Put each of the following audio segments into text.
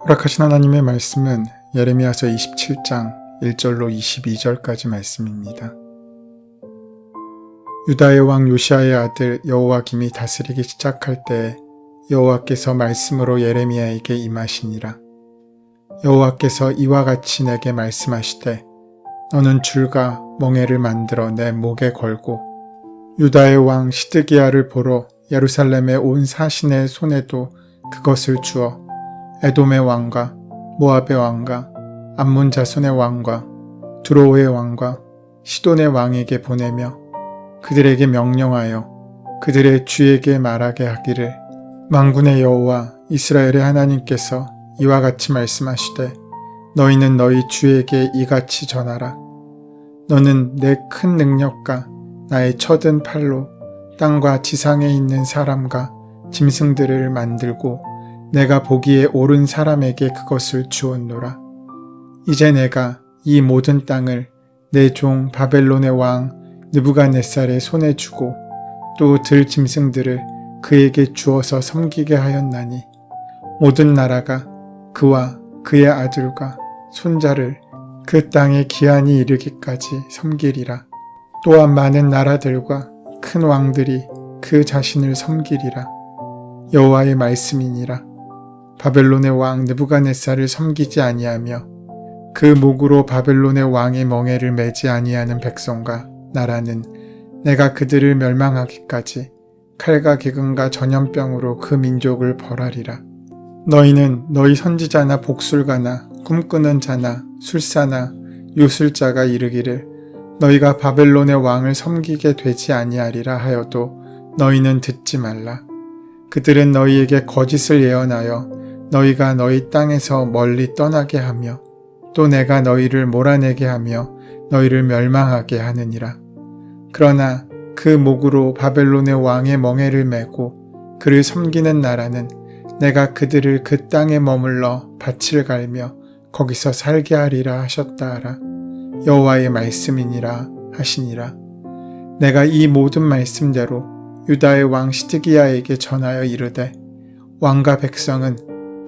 허락하신 하나님의 말씀은 예레미야서 27장 1절로 22절까지 말씀입니다. 유다의 왕 요시아의 아들 여호와김이 다스리기 시작할 때에 여호와께서 말씀으로 예레미야에게 임하시니라. 여호와께서 이와 같이 내게 말씀하시되 너는 줄과 멍에를 만들어 내 목에 걸고 유다의 왕 시드기야를 보러 예루살렘에 온 사신의 손에도 그것을 주어 에돔의 왕과 모압의 왕과 암몬 자손의 왕과 두로의 왕과 시돈의 왕에게 보내며 그들에게 명령하여 그들의 주에게 말하게 하기를 만군의 여호와 이스라엘의 하나님께서 이와 같이 말씀하시되 너희는 너희 주에게 이같이 전하라. 너는 내 큰 능력과 나의 쳐든 팔로 땅과 지상에 있는 사람과 짐승들을 만들고 내가 보기에 옳은 사람에게 그것을 주었노라. 이제 내가 이 모든 땅을 내 종 바벨론의 왕 느부갓네살의 손에 주고 또 들 짐승들을 그에게 주어서 섬기게 하였나니 모든 나라가 그와 그의 아들과 손자를 그 땅에 기한이 이르기까지 섬기리라. 또한 많은 나라들과 큰 왕들이 그 자신을 섬기리라. 여호와의 말씀이니라. 바벨론의 왕 느부갓네살을 섬기지 아니하며 그 목으로 바벨론의 왕의 멍에를 매지 아니하는 백성과 나라는 내가 그들을 멸망하기까지 칼과 기근과 전염병으로 그 민족을 벌하리라. 너희는 너희 선지자나 복술가나 꿈꾸는 자나 술사나 요술자가 이르기를 너희가 바벨론의 왕을 섬기게 되지 아니하리라 하여도 너희는 듣지 말라. 그들은 너희에게 거짓을 예언하여 너희가 너희 땅에서 멀리 떠나게 하며 또 내가 너희를 몰아내게 하며 너희를 멸망하게 하느니라. 그러나 그 목으로 바벨론의 왕의 멍에를 메고 그를 섬기는 나라는 내가 그들을 그 땅에 머물러 밭을 갈며 거기서 살게 하리라 하셨다 하라. 여호와의 말씀이니라 하시니라. 내가 이 모든 말씀대로 유다의 왕 시드기야에게 전하여 이르되 왕과 백성은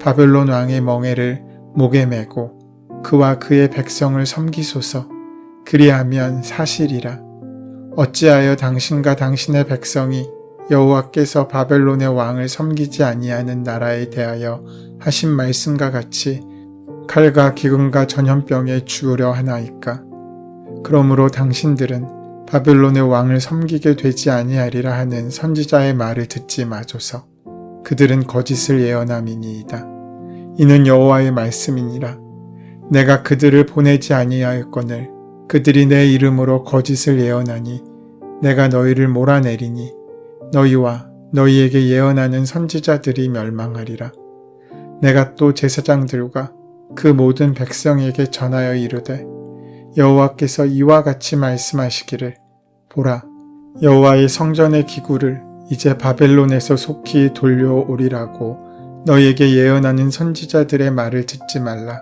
바벨론 왕의 멍에를 목에 메고 그와 그의 백성을 섬기소서. 그리하면 사실이라. 어찌하여 당신과 당신의 백성이 여호와께서 바벨론의 왕을 섬기지 아니하는 나라에 대하여 하신 말씀과 같이 칼과 기근과 전염병에 죽으려 하나이까. 그러므로 당신들은 바벨론의 왕을 섬기게 되지 아니하리라 하는 선지자의 말을 듣지 마소서. 그들은 거짓을 예언함이니이다. 이는 여호와의 말씀이니라. 내가 그들을 보내지 아니하였거늘 그들이 내 이름으로 거짓을 예언하니 내가 너희를 몰아내리니 너희와 너희에게 예언하는 선지자들이 멸망하리라. 내가 또 제사장들과 그 모든 백성에게 전하여 이르되 여호와께서 이와 같이 말씀하시기를 보라, 여호와의 성전의 기구를 이제 바벨론에서 속히 돌려오리라고 너희에게 예언하는 선지자들의 말을 듣지 말라.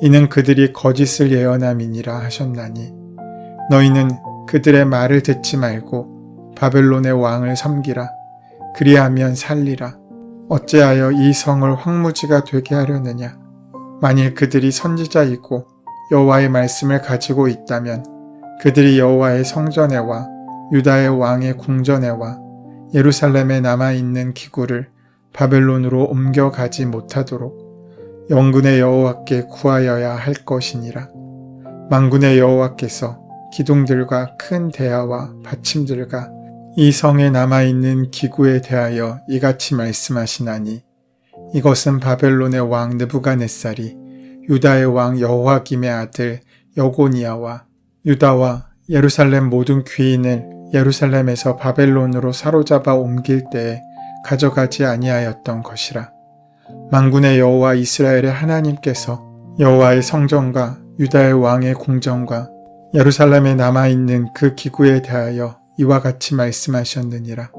이는 그들이 거짓을 예언함이니라 하셨나니 너희는 그들의 말을 듣지 말고 바벨론의 왕을 섬기라. 그리하면 살리라. 어찌하여 이 성을 황무지가 되게 하려느냐. 만일 그들이 선지자이고 여호와의 말씀을 가지고 있다면 그들이 여호와의 성전에와 유다의 왕의 궁전에와 예루살렘에 남아있는 기구를 바벨론으로 옮겨가지 못하도록 영군의 여호와께 구하여야 할 것이니라. 만군의 여호와께서 기둥들과 큰 대야와 받침들과 이 성에 남아있는 기구에 대하여 이같이 말씀하시나니 이것은 바벨론의 왕 느부갓네살이 유다의 왕 여호와김의 아들 여고니아와 유다와 예루살렘 모든 귀인을 예루살렘에서 바벨론으로 사로잡아 옮길 때에 가져가지 아니하였던 것이라. 만군의 여호와 이스라엘의 하나님께서 여호와의 성전과 유다의 왕의 궁전과 예루살렘에 남아있는 그 기구에 대하여 이와 같이 말씀하셨느니라.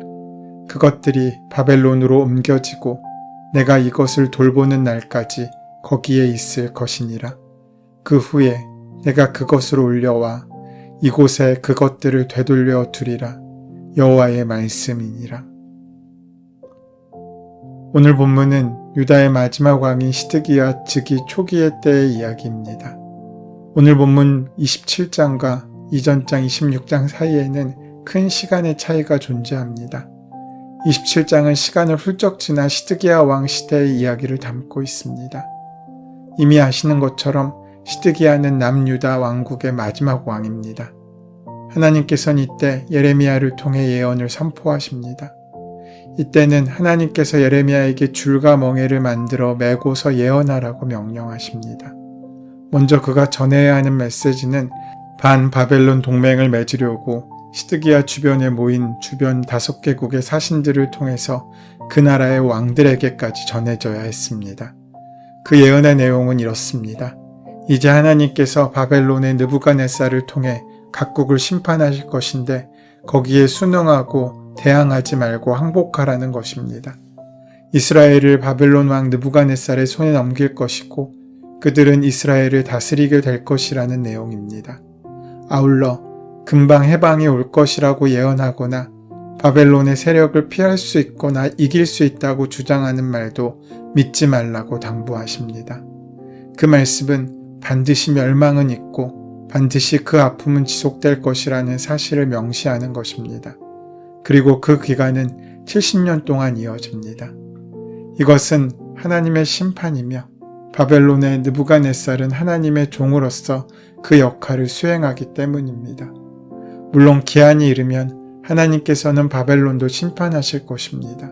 그것들이 바벨론으로 옮겨지고 내가 이것을 돌보는 날까지 거기에 있을 것이니라. 그 후에 내가 그것을 올려와 이곳에 그것들을 되돌려 두리라. 여호와의 말씀이니라. 오늘 본문은 유다의 마지막 왕인 시드기야 즉위 초기의 때의 이야기입니다. 오늘 본문 27장과 이전 장 26장 사이에는 큰 시간의 차이가 존재합니다. 27장은 시간을 훌쩍 지나 시드기야 왕 시대의 이야기를 담고 있습니다. 이미 아시는 것처럼 시드기야는 남유다 왕국의 마지막 왕입니다. 하나님께서는 이때 예레미야를 통해 예언을 선포하십니다. 이때는 하나님께서 예레미야에게 줄과 멍에를 만들어 메고서 예언하라고 명령하십니다. 먼저 그가 전해야 하는 메시지는 반바벨론 동맹을 맺으려고 시드기야 주변에 모인 주변 5개국의 사신들을 통해서 그 나라의 왕들에게까지 전해져야 했습니다. 그 예언의 내용은 이렇습니다. 이제 하나님께서 바벨론의 느부갓네살을 통해 각국을 심판하실 것인데 거기에 순응하고 대항하지 말고 항복하라는 것입니다. 이스라엘을 바벨론 왕 느부갓네살의 손에 넘길 것이고 그들은 이스라엘을 다스리게 될 것이라는 내용입니다. 아울러 금방 해방이 올 것이라고 예언하거나 바벨론의 세력을 피할 수 있거나 이길 수 있다고 주장하는 말도 믿지 말라고 당부하십니다. 그 말씀은 반드시 멸망은 있고 반드시 그 아픔은 지속될 것이라는 사실을 명시하는 것입니다. 그리고 그 기간은 70년 동안 이어집니다. 이것은 하나님의 심판이며 바벨론의 느부갓네살은 하나님의 종으로서 그 역할을 수행하기 때문입니다. 물론 기한이 이르면 하나님께서는 바벨론도 심판하실 것입니다.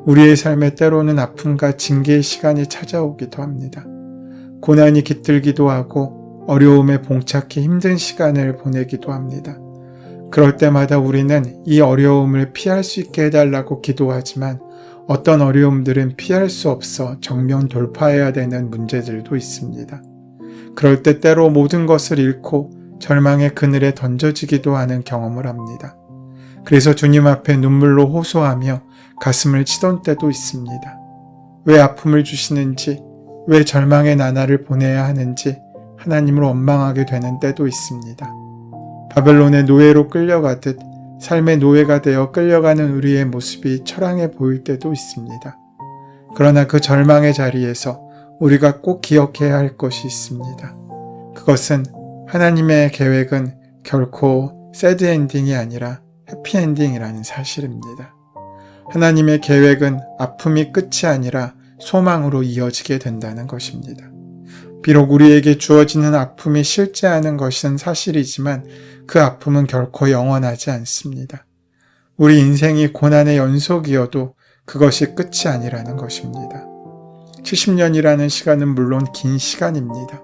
우리의 삶에 때로는 아픔과 징계의 시간이 찾아오기도 합니다. 고난이 깃들기도 하고 어려움에 봉착해 힘든 시간을 보내기도 합니다. 그럴 때마다 우리는 이 어려움을 피할 수 있게 해달라고 기도하지만 어떤 어려움들은 피할 수 없어 정면 돌파해야 되는 문제들도 있습니다. 그럴 때 때로 모든 것을 잃고 절망의 그늘에 던져지기도 하는 경험을 합니다. 그래서 주님 앞에 눈물로 호소하며 가슴을 치던 때도 있습니다. 왜 아픔을 주시는지, 왜 절망의 나날을 보내야 하는지 하나님을 원망하게 되는 때도 있습니다. 바벨론의 노예로 끌려가듯 삶의 노예가 되어 끌려가는 우리의 모습이 처량해 보일 때도 있습니다. 그러나 그 절망의 자리에서 우리가 꼭 기억해야 할 것이 있습니다. 그것은 하나님의 계획은 결코 새드 엔딩이 아니라 해피 엔딩이라는 사실입니다. 하나님의 계획은 아픔이 끝이 아니라 소망으로 이어지게 된다는 것입니다. 비록 우리에게 주어지는 아픔이 실제하는 것은 사실이지만 그 아픔은 결코 영원하지 않습니다. 우리 인생이 고난의 연속이어도 그것이 끝이 아니라는 것입니다. 70년이라는 시간은 물론 긴 시간입니다.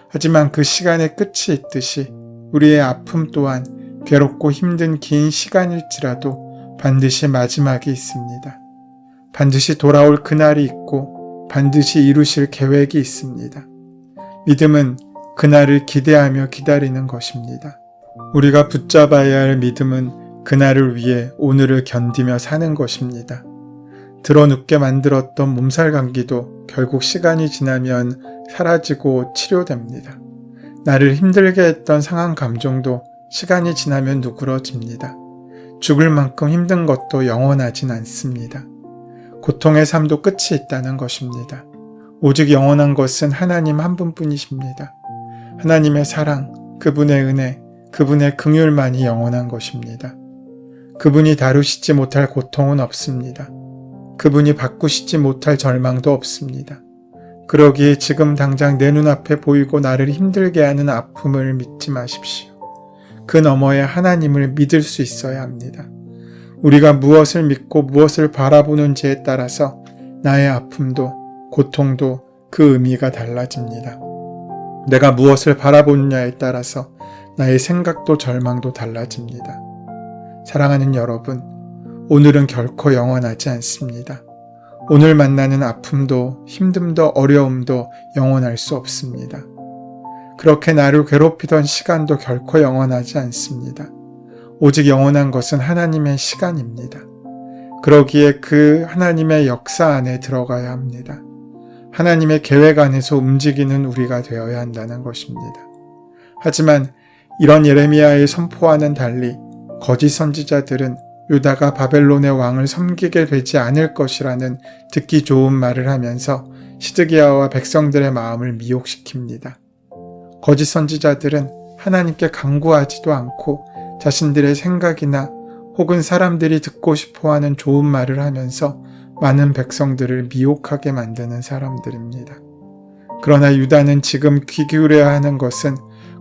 하지만 그 시간의 끝이 있듯이 우리의 아픔 또한 괴롭고 힘든 긴 시간일지라도 반드시 마지막이 있습니다. 반드시 돌아올 그날이 있고 반드시 이루실 계획이 있습니다. 믿음은 그날을 기대하며 기다리는 것입니다. 우리가 붙잡아야 할 믿음은 그날을 위해 오늘을 견디며 사는 것입니다. 드러눕게 만들었던 몸살 감기도 결국 시간이 지나면 사라지고 치료됩니다. 나를 힘들게 했던 상한 감정도 시간이 지나면 누그러집니다. 죽을 만큼 힘든 것도 영원하진 않습니다. 고통의 삶도 끝이 있다는 것입니다. 오직 영원한 것은 하나님 한 분뿐이십니다. 하나님의 사랑, 그분의 은혜, 그분의 긍휼만이 영원한 것입니다. 그분이 다루시지 못할 고통은 없습니다. 그분이 바꾸시지 못할 절망도 없습니다. 그러기에 지금 당장 내 눈앞에 보이고 나를 힘들게 하는 아픔을 믿지 마십시오. 그 너머에 하나님을 믿을 수 있어야 합니다. 우리가 무엇을 믿고 무엇을 바라보는지에 따라서 나의 아픔도 고통도 그 의미가 달라집니다. 내가 무엇을 바라보느냐에 따라서 나의 생각도 절망도 달라집니다. 사랑하는 여러분, 오늘은 결코 영원하지 않습니다. 오늘 만나는 아픔도 힘듦도 어려움도 영원할 수 없습니다. 그렇게 나를 괴롭히던 시간도 결코 영원하지 않습니다. 오직 영원한 것은 하나님의 시간입니다. 그러기에 그 하나님의 역사 안에 들어가야 합니다. 하나님의 계획 안에서 움직이는 우리가 되어야 한다는 것입니다. 하지만 이런 예레미야의 선포와는 달리 거짓 선지자들은 유다가 바벨론의 왕을 섬기게 되지 않을 것이라는 듣기 좋은 말을 하면서 시드기야와 백성들의 마음을 미혹시킵니다. 거짓 선지자들은 하나님께 간구하지도 않고 자신들의 생각이나 혹은 사람들이 듣고 싶어하는 좋은 말을 하면서 많은 백성들을 미혹하게 만드는 사람들입니다. 그러나 유다는 지금 귀 기울여야 하는 것은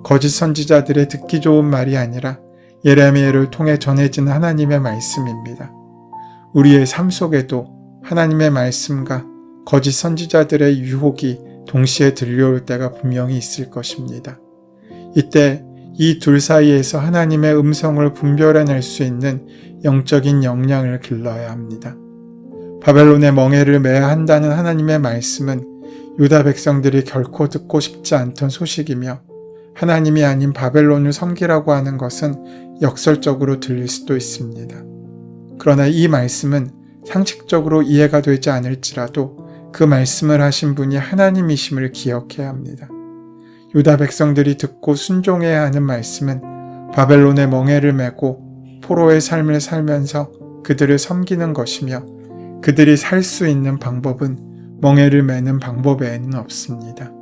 거짓 선지자들의 듣기 좋은 말이 아니라 예레미야를 통해 전해진 하나님의 말씀입니다. 우리의 삶 속에도 하나님의 말씀과 거짓 선지자들의 유혹이 동시에 들려올 때가 분명히 있을 것입니다. 이때 이 둘 사이에서 하나님의 음성을 분별해낼 수 있는 영적인 역량을 길러야 합니다. 바벨론의 멍에를 매야 한다는 하나님의 말씀은 유다 백성들이 결코 듣고 싶지 않던 소식이며 하나님이 아닌 바벨론을 섬기라고 하는 것은 역설적으로 들릴 수도 있습니다. 그러나 이 말씀은 상식적으로 이해가 되지 않을지라도 그 말씀을 하신 분이 하나님이심을 기억해야 합니다. 유다 백성들이 듣고 순종해야 하는 말씀은 바벨론의 멍에를 메고 포로의 삶을 살면서 그들을 섬기는 것이며 그들이 살 수 있는 방법은 멍에를 매는 방법 외에는 없습니다.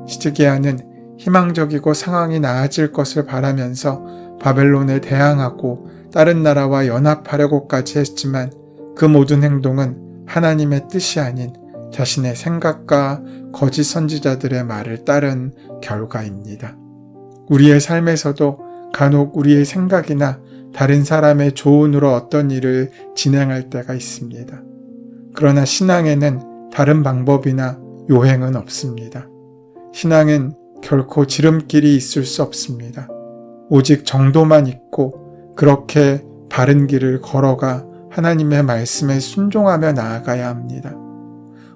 시드기야는 희망적이고 상황이 나아질 것을 바라면서 바벨론에 대항하고 다른 나라와 연합하려고까지 했지만 그 모든 행동은 하나님의 뜻이 아닌 자신의 생각과 거짓 선지자들의 말을 따른 결과입니다. 우리의 삶에서도 간혹 우리의 생각이나 다른 사람의 조언으로 어떤 일을 진행할 때가 있습니다. 그러나 신앙에는 다른 방법이나 요행은 없습니다. 신앙은 결코 지름길이 있을 수 없습니다. 오직 정도만 있고 그렇게 바른 길을 걸어가 하나님의 말씀에 순종하며 나아가야 합니다.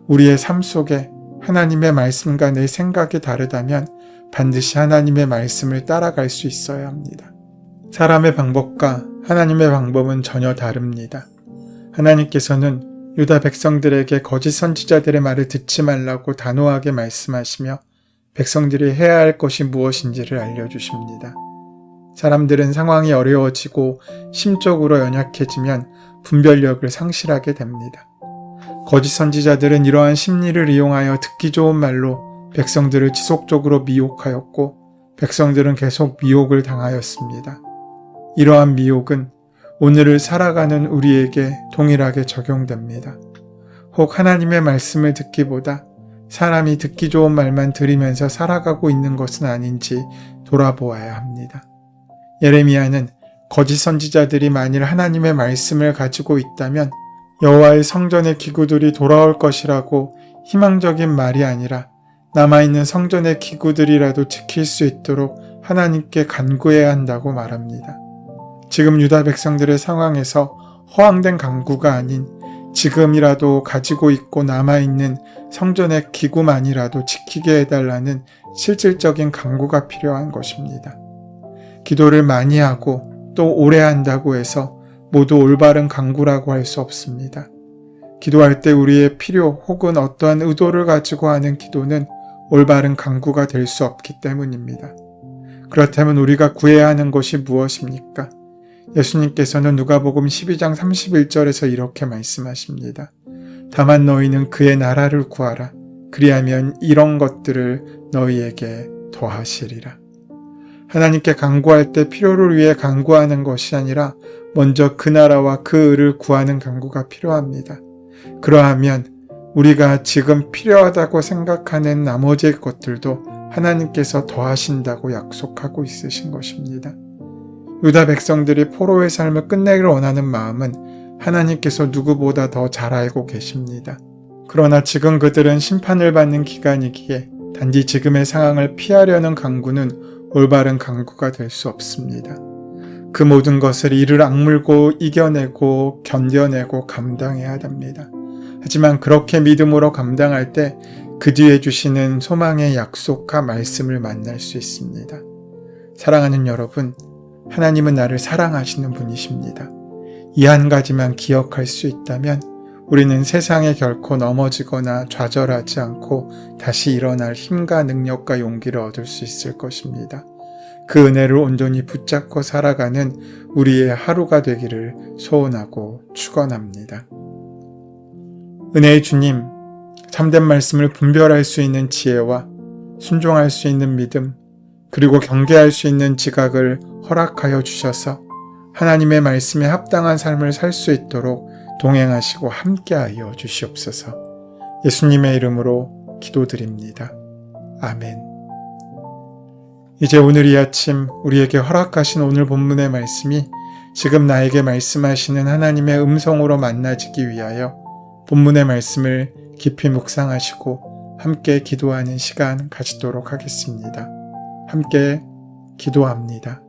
우리의 삶 속에 하나님의 말씀과 내 생각이 다르다면 반드시 하나님의 말씀을 따라갈 수 있어야 합니다. 사람의 방법과 하나님의 방법은 전혀 다릅니다. 하나님께서는 유다 백성들에게 거짓 선지자들의 말을 듣지 말라고 단호하게 말씀하시며 백성들이 해야 할 것이 무엇인지를 알려주십니다. 사람들은 상황이 어려워지고 심적으로 연약해지면 분별력을 상실하게 됩니다. 거짓 선지자들은 이러한 심리를 이용하여 듣기 좋은 말로 백성들을 지속적으로 미혹하였고 백성들은 계속 미혹을 당하였습니다. 이러한 미혹은 오늘을 살아가는 우리에게 동일하게 적용됩니다. 혹 하나님의 말씀을 듣기보다 사람이 듣기 좋은 말만 들으면서 살아가고 있는 것은 아닌지 돌아보아야 합니다. 예레미야는 거짓 선지자들이 만일 하나님의 말씀을 가지고 있다면 여호와의 성전의 기구들이 돌아올 것이라고 희망적인 말이 아니라 남아있는 성전의 기구들이라도 지킬 수 있도록 하나님께 간구해야 한다고 말합니다. 지금 유다 백성들의 상황에서 허황된 간구가 아닌 지금이라도 가지고 있고 남아있는 성전의 기구만이라도 지키게 해달라는 실질적인 간구가 필요한 것입니다. 기도를 많이 하고 또 오래 한다고 해서 모두 올바른 간구라고 할 수 없습니다. 기도할 때 우리의 필요 혹은 어떠한 의도를 가지고 하는 기도는 올바른 간구가 될 수 없기 때문입니다. 그렇다면 우리가 구해야 하는 것이 무엇입니까? 예수님께서는 누가복음 12장 31절에서 이렇게 말씀하십니다. 다만 너희는 그의 나라를 구하라. 그리하면 이런 것들을 너희에게 더하시리라. 하나님께 간구할 때 필요를 위해 간구하는 것이 아니라 먼저 그 나라와 그 의를 구하는 간구가 필요합니다. 그러하면 우리가 지금 필요하다고 생각하는 나머지 것들도 하나님께서 더하신다고 약속하고 있으신 것입니다. 유다 백성들이 포로의 삶을 끝내기를 원하는 마음은 하나님께서 누구보다 더 잘 알고 계십니다. 그러나 지금 그들은 심판을 받는 기간이기에 단지 지금의 상황을 피하려는 간구는 올바른 간구가 될 수 없습니다. 그 모든 것을 이를 악물고 이겨내고 견뎌내고 감당해야 합니다. 하지만 그렇게 믿음으로 감당할 때 그 뒤에 주시는 소망의 약속과 말씀을 만날 수 있습니다. 사랑하는 여러분, 하나님은 나를 사랑하시는 분이십니다. 이 한 가지만 기억할 수 있다면 우리는 세상에 결코 넘어지거나 좌절하지 않고 다시 일어날 힘과 능력과 용기를 얻을 수 있을 것입니다. 그 은혜를 온전히 붙잡고 살아가는 우리의 하루가 되기를 소원하고 축원합니다. 은혜의 주님, 참된 말씀을 분별할 수 있는 지혜와 순종할 수 있는 믿음, 그리고 경계할 수 있는 지각을 허락하여 주셔서 하나님의 말씀에 합당한 삶을 살 수 있도록 동행하시고 함께하여 주시옵소서. 예수님의 이름으로 기도드립니다. 아멘. 이제 오늘 이 아침 우리에게 허락하신 오늘 본문의 말씀이 지금 나에게 말씀하시는 하나님의 음성으로 만나지기 위하여 본문의 말씀을 깊이 묵상하시고 함께 기도하는 시간 가지도록 하겠습니다. 함께 기도합니다.